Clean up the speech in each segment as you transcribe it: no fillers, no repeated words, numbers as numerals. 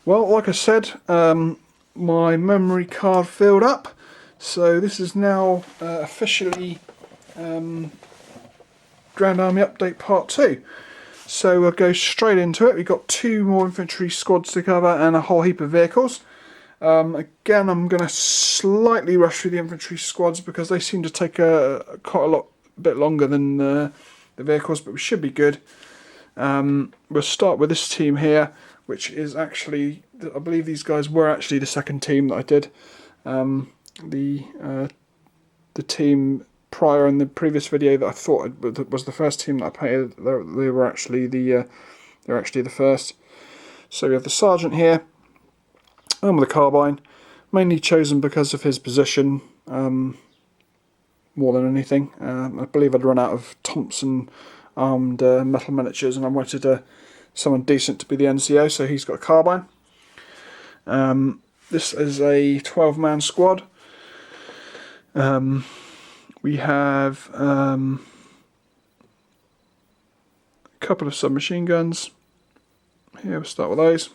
Well, like I said, my memory card filled up, so this is now officially Grand Army Update Part 2. So we'll go straight into it. We've got 2 more infantry squads to cover and a whole heap of vehicles. Again, I'm going to slightly rush through the infantry squads because they seem to take quite a bit longer than the vehicles, but we should be good. We'll start with this team here, which is actually, I believe these guys were actually the second team that I did. The team prior in the previous video that I thought was the first team that I painted, they were actually the first. So we have the sergeant here, with a carbine, mainly chosen because of his position more than anything. I believe I'd run out of Thompson armed metal miniatures, and I wanted someone decent to be the NCO, so he's got a carbine. This is a 12-man squad. We have a couple of submachine guns. Here, we'll start with those.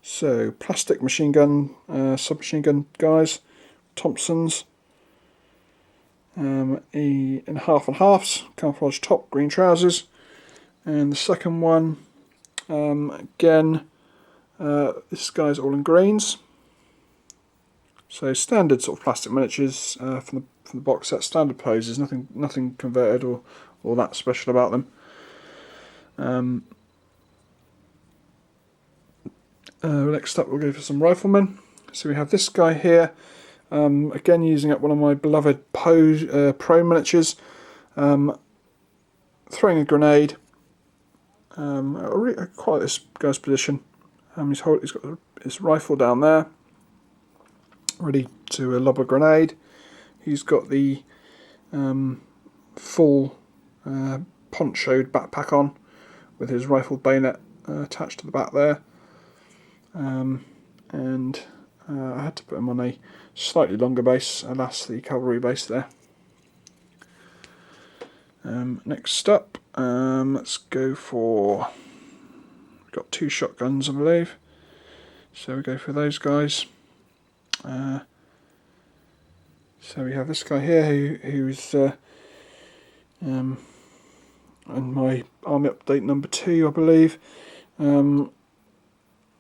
So, plastic machine gun, submachine gun guys, Thompsons, in half and halves, camouflage top, green trousers, and the second one, again, this guy's all in greens. So standard sort of plastic miniatures from the box set, standard poses, nothing converted or that special about them. Next up we'll go for some riflemen. So we have this guy here, again using up one of my beloved Pro miniatures, throwing a grenade. I quite like this guy's position. He's got his rifle down there, ready to lob a grenade. He's got the full ponchoed backpack on with his rifled bayonet attached to the back there. And I had to put him on a slightly longer base, alas, the cavalry base there. Next up, let's go for, we've got 2 shotguns I believe, so we go for those guys. So we have this guy here who's in my army update number 2 I believe,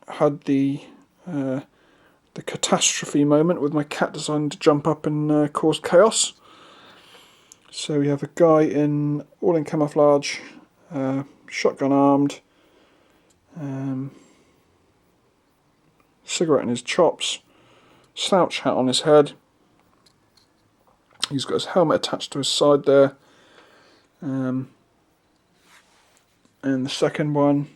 had the catastrophe moment with my cat deciding to jump up and cause chaos. So we have a guy all in camouflage, shotgun armed, cigarette in his chops, slouch hat on his head. He's got his helmet attached to his side there. And the second one,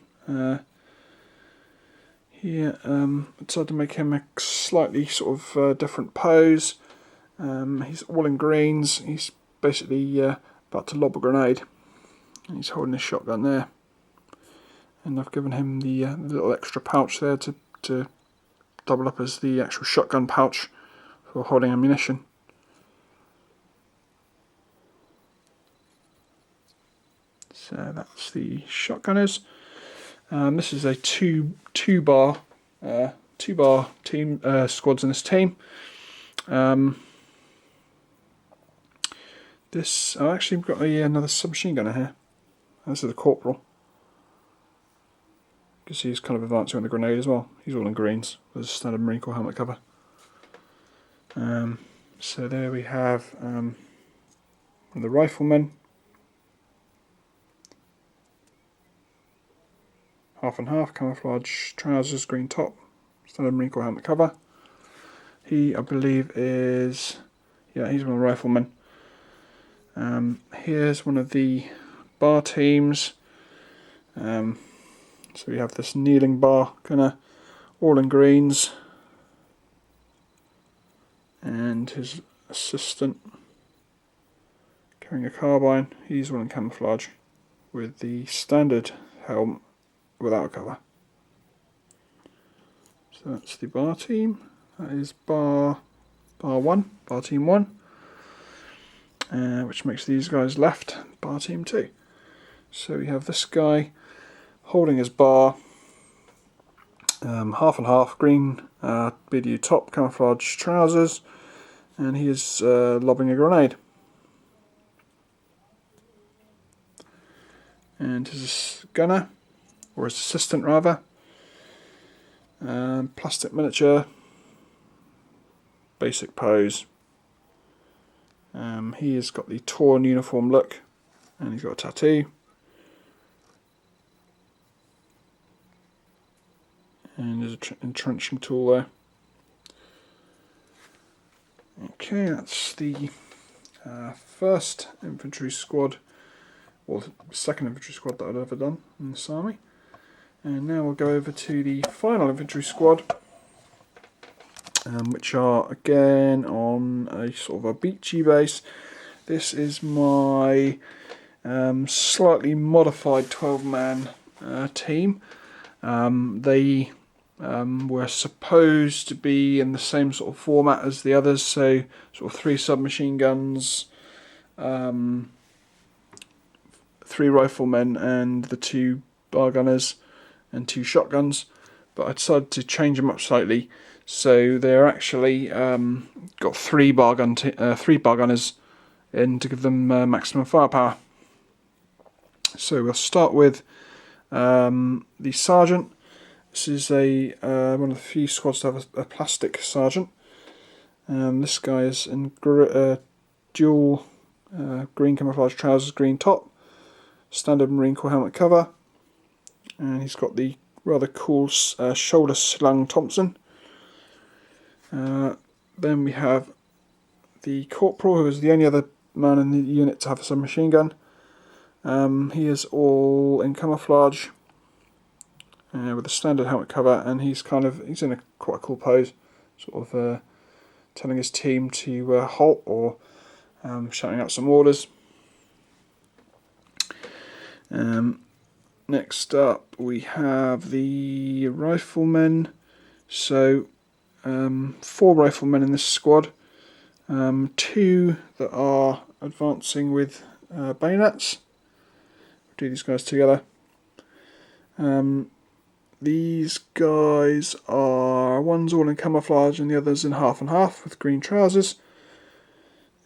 here, I decided to make him a slightly sort of different pose. He's all in greens. He's basically about to lob a grenade. He's holding his shotgun there. And I've given him the little extra pouch there to double up as the actual shotgun pouch for holding ammunition. So that's the shotgunners. This is a two bar team squads in this team. This actually we've got another submachine gunner here. This is the corporal. You can see he's kind of advancing on the grenade as well. He's all in greens with a standard Marine Corps helmet cover. So there we have the riflemen. Half and half, camouflage trousers, green top, standard Marine Corps helmet cover. He, I believe, is, yeah, he's one of the riflemen. Here's one of the bar teams. So we have this kneeling bar, all in greens, and his assistant carrying a carbine. He's all in camouflage with the standard helmet without a cover. So that's the bar team. That is bar team 1, which makes these guys left, bar team 2. So we have this guy holding his bar, half and half, green BDU top, camouflage trousers, and he is lobbing a grenade. And his gunner, or his assistant rather, plastic miniature, basic pose. He has got the torn uniform look, and he's got a tattoo. And there's an entrenching tool there. Okay, that's the first infantry squad, or the second infantry squad that I've ever done in this army. And now we'll go over to the final infantry squad, which are again on a sort of a beachy base. This is my slightly modified 12-man team. They were supposed to be in the same sort of format as the others, so sort of 3 submachine guns, 3 riflemen, and the 2 bar gunners and 2 shotguns. But I decided to change them up slightly, so they're actually got 3 bar gunners in to give them maximum firepower. So we'll start with the sergeant. This is one of the few squads to have a plastic sergeant. This guy is in dual green camouflage trousers, green top, standard Marine Corps helmet cover, and he's got the rather cool shoulder slung Thompson. Then we have the corporal, who is the only other man in the unit to have a submachine gun. He is all in camouflage, with a standard helmet cover, and he's in a quite a cool pose, sort of telling his team to halt, or shouting out some orders. Next up we have the riflemen. So 4 riflemen in this squad, 2 that are advancing with bayonets. Do these guys together. These guys are, one's all in camouflage and the other's in half and half with green trousers,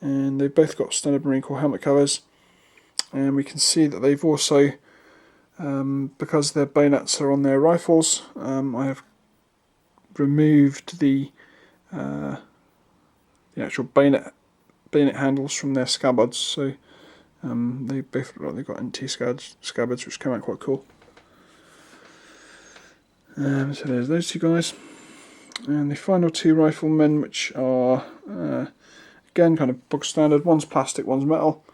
and they've both got standard Marine Corps helmet covers. And we can see that they've also, because their bayonets are on their rifles, I have removed the actual bayonet handles from their scabbards, so they both look like they've got empty scabbards, which come out quite cool. So there's those 2 guys, and the final 2 riflemen, which are again kind of bog standard. One's plastic, one's metal.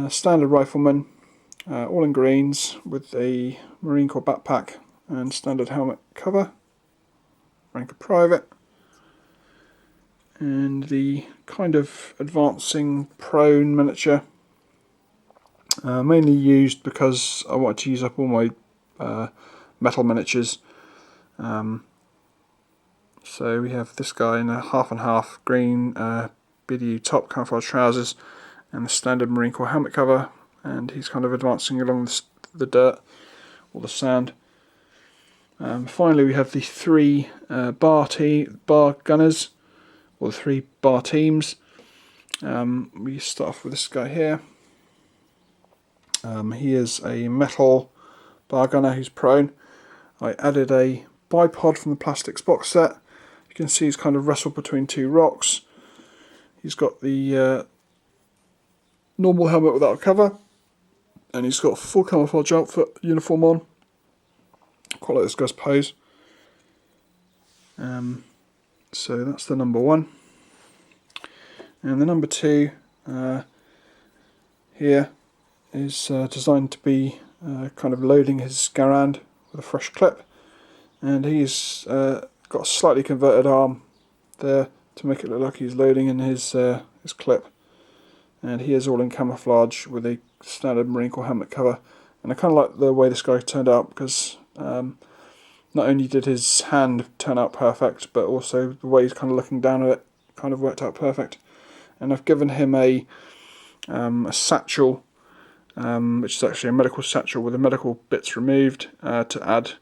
Standard rifleman, all in greens with a Marine Corps backpack and standard helmet cover, rank of private. And the kind of advancing prone miniature, mainly used because I wanted to use up all my metal miniatures. So we have this guy in a half and half, green BDU top, camouflage trousers, and the standard Marine Corps helmet cover, and he's kind of advancing along the dirt or the sand. Finally we have the 3 bar gunners, or the 3 bar teams. We start off with this guy here. He is a metal bar gunner who's prone. I added a bipod from the plastics box set. You can see he's kind of wrestled between 2 rocks. He's got the normal helmet without a cover, and he's got a full camouflage outfit uniform on. Quite like this guy's pose. So that's the number 1. And the number 2 here is designed to be kind of loading his Garand with a fresh clip, and he's got a slightly converted arm there to make it look like he's loading in his clip, and he is all in camouflage with a standard Marine Corps helmet cover. And I kind of like the way this guy turned out, because not only did his hand turn out perfect, but also the way he's kind of looking down at it kind of worked out perfect. And I've given him a satchel, which is actually a medical satchel with the medical bits removed, to add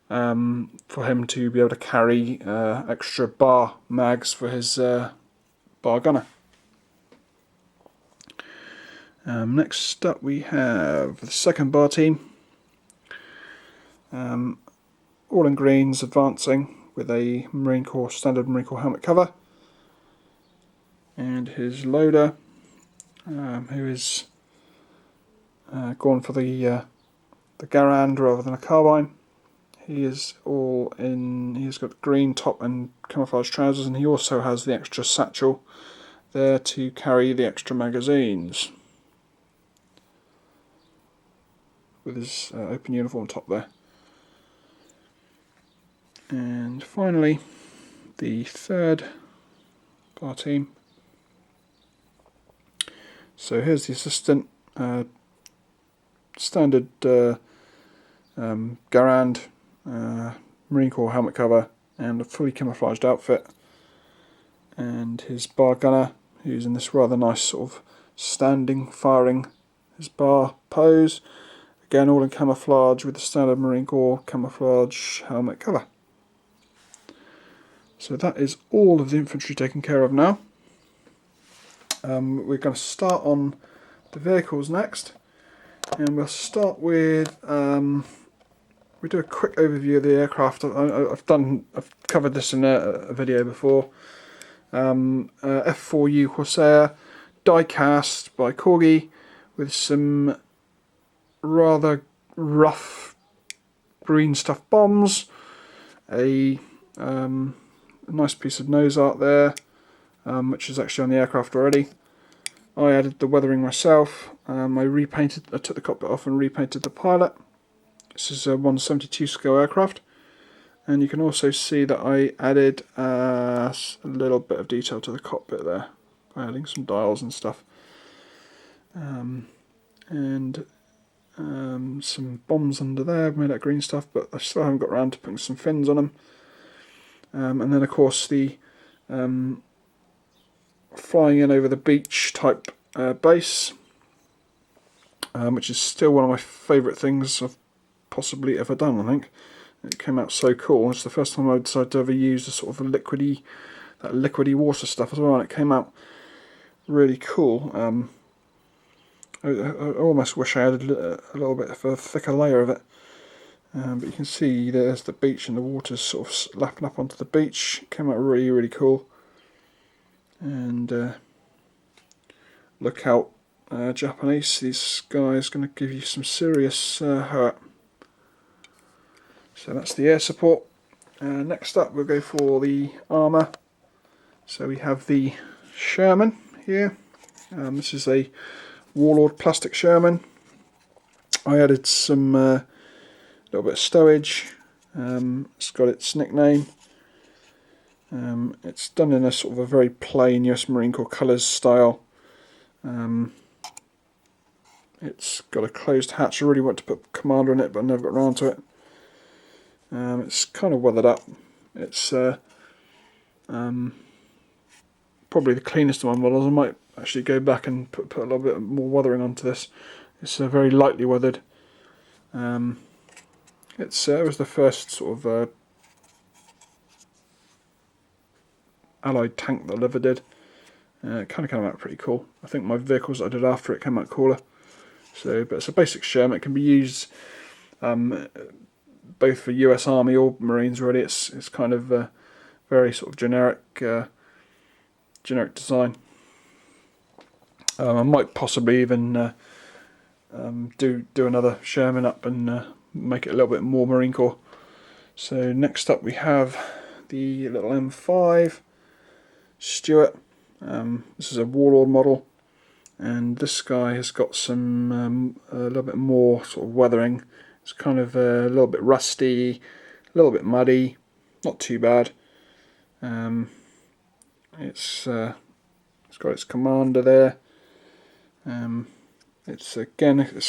for him to be able to carry extra bar mags for his bar gunner. Next up we have the second bar team, all in greens, advancing with a standard Marine Corps helmet cover, and his loader, who is gone for the Garand rather than a carbine. He is all in. He's got green top and camouflage trousers, and he also has the extra satchel there to carry the extra magazines, with his open uniform top there. And finally, the third bar team. So here's the assistant, standard Garand, Marine Corps helmet cover and a fully camouflaged outfit, and his bar gunner, who's in this rather nice sort of standing, firing his bar pose, again all in camouflage with the standard Marine Corps camouflage helmet cover. So that is all of the infantry taken care of now. We're going to start on the vehicles next, and we'll start with we do a quick overview of the aircraft. I've covered this in a video before. F4U Corsair, die cast by Corgi, with some rather rough green stuff bombs, a nice piece of nose art there, which is actually on the aircraft already. I added the weathering myself. I took the cockpit off and repainted the pilot. This is a 172 scale aircraft, and you can also see that I added a little bit of detail to the cockpit there by adding some dials and stuff, and some bombs under there made out of green stuff, but I still haven't got around to putting some fins on them. And then of course the flying in over the beach type base, which is still one of my favourite things I've possibly ever done. I think it came out so cool. It's the first time I decided to ever use a sort of liquidy water stuff as well, and it came out really cool. I almost wish I added a little bit of a thicker layer of it. But you can see there's the beach and the water's sort of lapping up onto the beach. It came out really, really cool. And look out, Japanese, these guys are going to give you some serious hurt. So that's the air support. Next up we'll go for the armour. So we have the Sherman here. This is a Warlord plastic Sherman. I added some little bit of stowage. It's got its nickname. It's done in a sort of a very plain US Marine Corps colours style. It's got a closed hatch. I really want to put Commander in it, but I never got around to it. It's kind of weathered up. It's probably the cleanest of my models. I might actually go back and put a little bit more weathering onto this. It's very lightly weathered. It was the first sort of Allied tank that I ever did. It kind of came out pretty cool. I think my vehicles that I did after it came out cooler. But it's a basic Sherman. It can be used both for US Army or Marines. Really, it's kind of very sort of generic design. I might possibly even do another Sherman up and make it a little bit more Marine Corps. So next up we have the little M5 Stuart. This is a Warlord model, and this guy has got some a little bit more sort of weathering. It's kind of a little bit rusty, a little bit muddy, not too bad. It's got its commander there. It's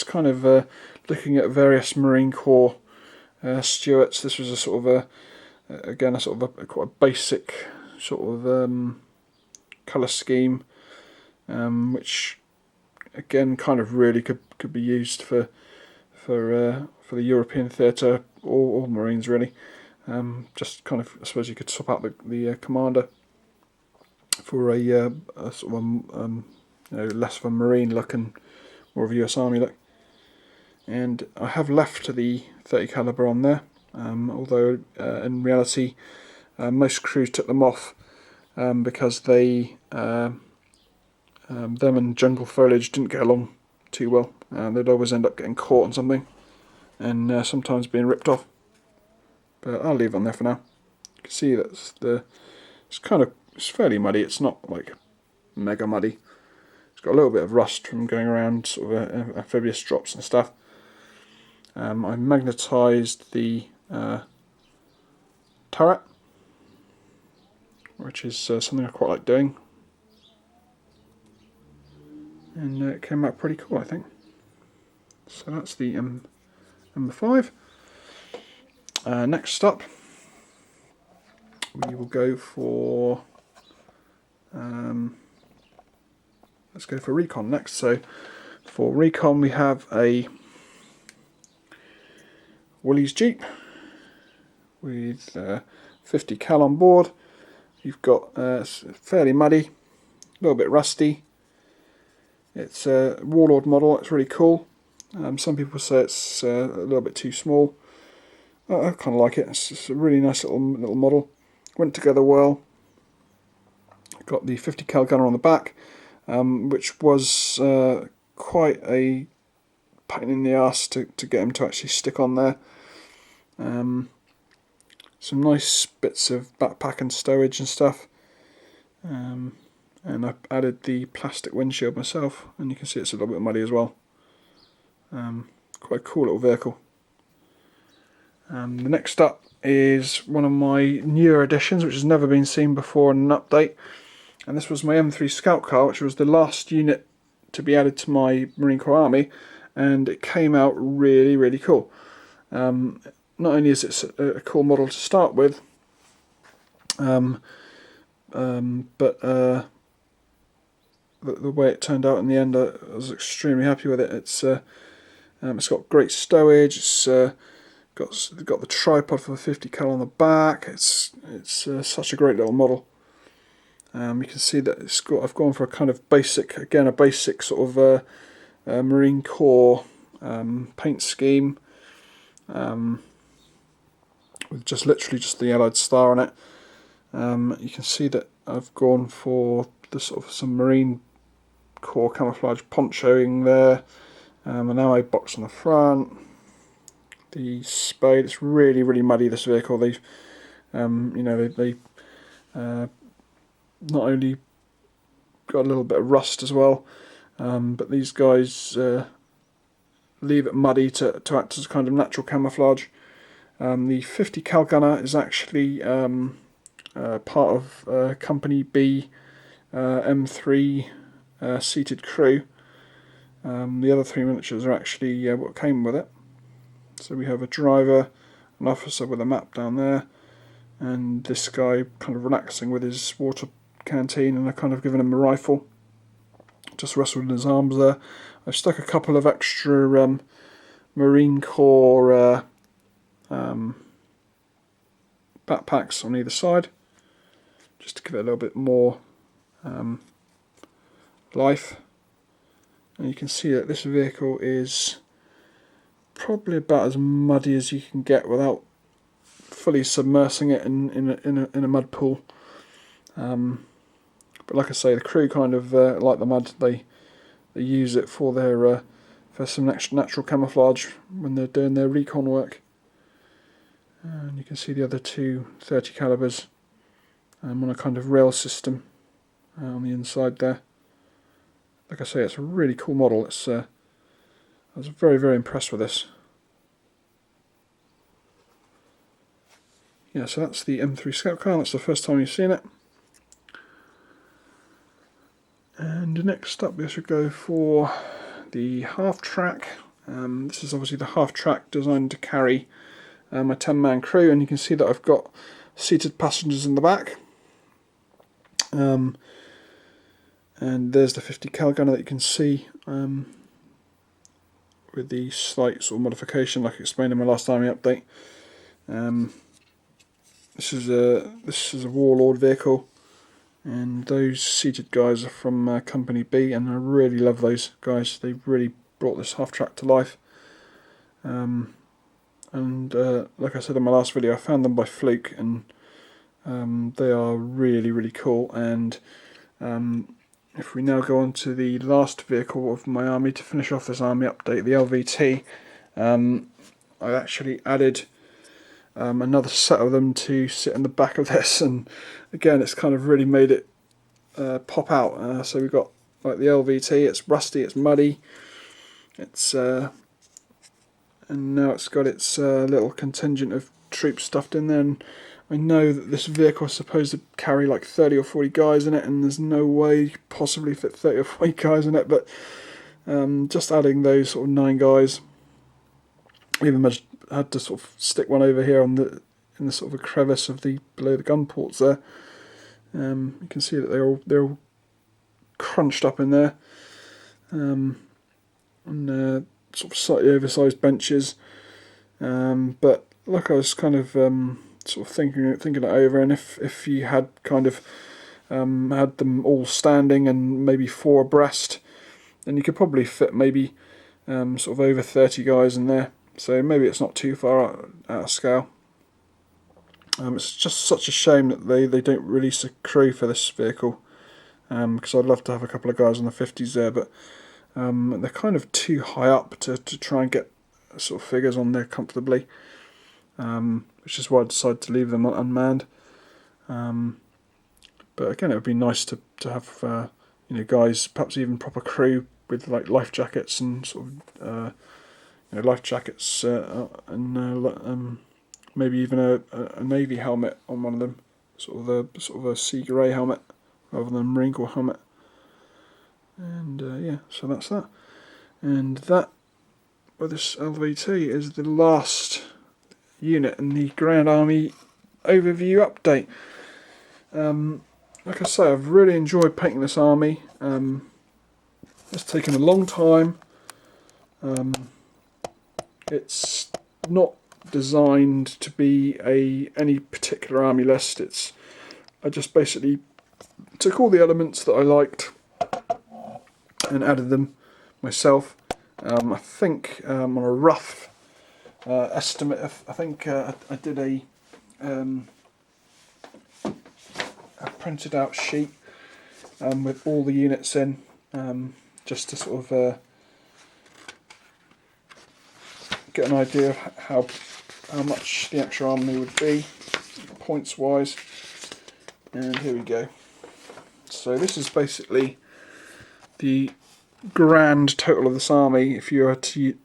kind of looking at various Marine Corps Stuarts. This was a sort of quite a basic sort of colour scheme, which again kind of really could be used for the European theatre all Marines really. Just kind of, I suppose you could swap out the commander for a sort of less of a Marine look and more of a US Army look. And I have left the 30 caliber on there, although in reality most crews took them off because them and jungle foliage didn't get along too well. They'd always end up getting caught on something and sometimes being ripped off. But I'll leave it on there for now. You can see that it's fairly muddy. It's not like mega muddy. It's got a little bit of rust from going around sort of amphibious drops and stuff. I magnetised the turret, which is something I quite like doing, and it came out pretty cool, I think. So that's the number 5. Next up, we will go for let's go for recon next. So for recon, we have a Willys Jeep with 50 cal on board. You've got it's fairly muddy, a little bit rusty. It's a Warlord model. It's really cool. Some people say it's a little bit too small. I kind of like it. It's a really nice little model. Went together well. Got the 50 cal gunner on the back, which was quite a pain in the ass to get him to actually stick on there. Some nice bits of backpack and stowage and stuff. And I added the plastic windshield myself, and you can see it's a little bit muddy as well. Quite a cool little vehicle. The next up is one of my newer additions, which has never been seen before in an update. And this was my M3 Scout car, which was the last unit to be added to my Marine Corps Army, and it came out really, really cool. Not only is it a cool model to start with, but the way it turned out in the end, I was extremely happy with it. It's got great stowage. It's got the tripod for the 50 cal on the back. It's such a great little model. You can see that I've gone for a kind of basic sort of Marine Corps paint scheme, with literally just the Allied star on it. You can see that I've gone for the sort of some Marine Corps camouflage ponchoing there, an ammo box on the front, the spade. It's really, really muddy, this vehicle. They've they not only got a little bit of rust as well, but these guys leave it muddy to act as a kind of natural camouflage. The 50 cal gunner is actually part of Company B M3 seated crew. The other 3 miniatures are actually what came with it. So we have a driver, an officer with a map down there, and this guy kind of relaxing with his water canteen, and I kind of given him a rifle, just wrestled in his arms there. I've stuck a couple of extra Marine Corps backpacks on either side, just to give it a little bit more life. And you can see that this vehicle is probably about as muddy as you can get without fully submersing it in a mud pool. But like I say, the crew kind of like the mud. They use it for their for some natural camouflage when they're doing their recon work. And you can see the other two 30 calibers on a kind of rail system on the inside there. Like I say, it's a really cool model. I was very, very impressed with this. Yeah, so that's the M3 Scout car. That's the first time you've seen it. And next up, we should go for the half track. This is obviously the half track designed to carry my 10-man crew, and you can see that I've got seated passengers in the back. And there's the 50 cal gunner that you can see with the slight sort of modification, like I explained in my last Army update. This is a Warlord vehicle, and those seated guys are from Company B, and I really love those guys. They really brought this half track to life. And like I said in my last video, I found them by fluke, and they are really cool. And if we now go on to the last vehicle of my army to finish off this army update, the LVT, I actually added another set of them to sit in the back of this, and again it's kind of really made it pop out. So we've got like the LVT, it's rusty, it's muddy, it's and now it's got its little contingent of troops stuffed in there, and I know that this vehicle is supposed to carry like 30 or 40 guys in it, and there's no way you could possibly fit 30 or 40 guys in it, but just adding those sort of 9 guys, even had to sort of stick one over here in the sort of a crevice of below the gun ports there. You can see that they're all crunched up in there, and sort of slightly oversized benches. But like I was kind of sort of thinking it over, and if you had kind of had them all standing and maybe 4 abreast, then you could probably fit maybe sort of over 30 guys in there. So maybe it's not too far out of scale. It's just such a shame that they don't release a crew for this vehicle, because I'd love to have a couple of guys on the 50s there, but they're kind of too high up to try and get sort of figures on there comfortably, which is why I decided to leave them unmanned. But again, it would be nice to have guys, perhaps even proper crew with like life jackets and sort of life jackets and maybe even a navy helmet on one of them, sort of a sea grey helmet rather than a Marine Corps helmet. And yeah, so that's that. And that, well, this LVT is the last unit in the Grand Army overview update. Like I say, I've really enjoyed painting this army. It's taken a long time. It's not designed to be any particular army list. I just basically took all the elements that I liked and added them myself. I think on a rough estimate, I think I did a printed out sheet with all the units in, just to sort of get an idea of how much the actual army would be points wise. And here we go. So this is basically the grand total of this army if you were to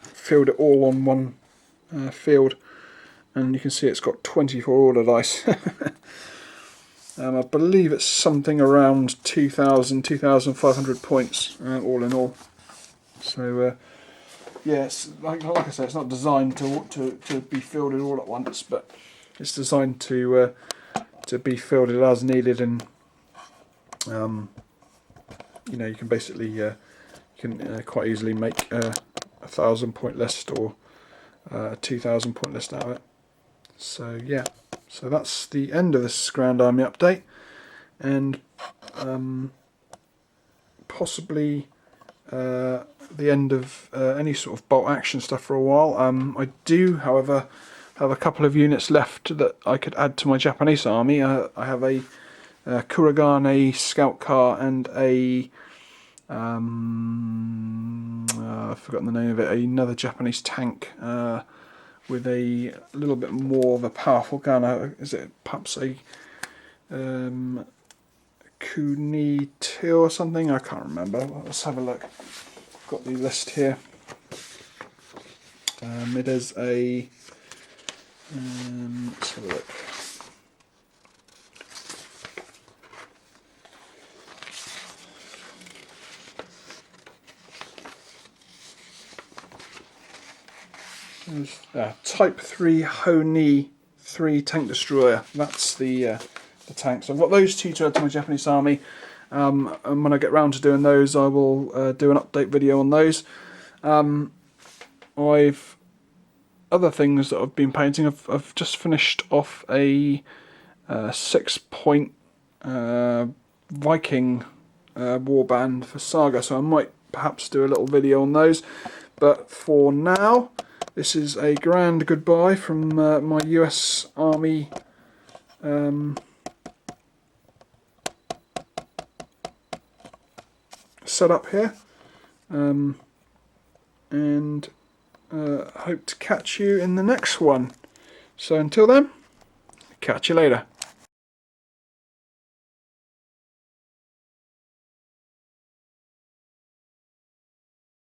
field it all on one field, and you can see it's got 24 order dice. I believe it's something around 2,500 points all in all. So yeah, it's like I said, it's not designed to be fielded all at once, but it's designed to be fielded as needed, and you can basically quite easily make a 1,000 point list or a 2,000 point list out of it. So yeah, so that's the end of this Grand Army update, and possibly the end of any sort of bolt action stuff for a while. I do, however, have a couple of units left that I could add to my Japanese army. I have a Kuragane scout car and a I've forgotten the name of it, another Japanese tank with a little bit more of a powerful gun. Is it perhaps a Kuni 2 or something? I can't remember. Let's have a look. I've got the list here. It is a let's have a look. Type 3 Honi 3 tank destroyer. That's the tank. So I've got those two to add to my Japanese army, and when I get round to doing those, I will do an update video on those. I've other things that I've been painting, I've just finished off a 6-point Viking warband for Saga, so I might perhaps do a little video on those. But for now, this is a grand goodbye from my US Army setup here, and hope to catch you in the next one. So until then, catch you later.